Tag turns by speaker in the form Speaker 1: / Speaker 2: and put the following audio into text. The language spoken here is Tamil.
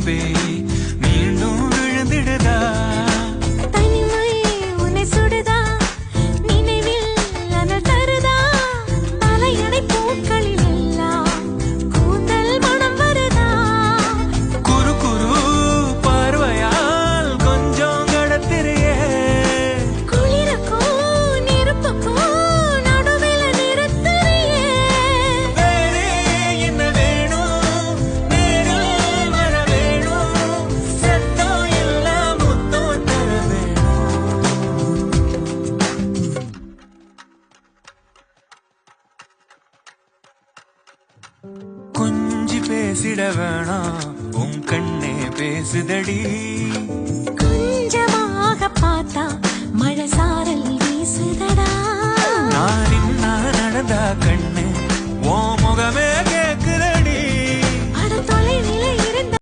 Speaker 1: பேய் மீண்டும் விழுந்திடுதா?
Speaker 2: தனிமை உன்னை சுடுதா? நினைவில் அனல் தருதா? தலையணை பூக்களில் எல்லாம் கூந்தல் மனம் வருதா?
Speaker 1: குறு குறு பார்வையால் கொஞ்சம் கடத்திரையே.
Speaker 2: குளிருக்கும் நெருப்புக்கும் நடுவில் நிறுத்துறியே.
Speaker 1: வேறே என்ன வேணும்? நேரில் வர வேணும். சத்தம் எல்லாம் முத்தம் தர வேணும். கொஞ்சி பேசிட வேணாம், உன் கண்ணே பேசுதடி.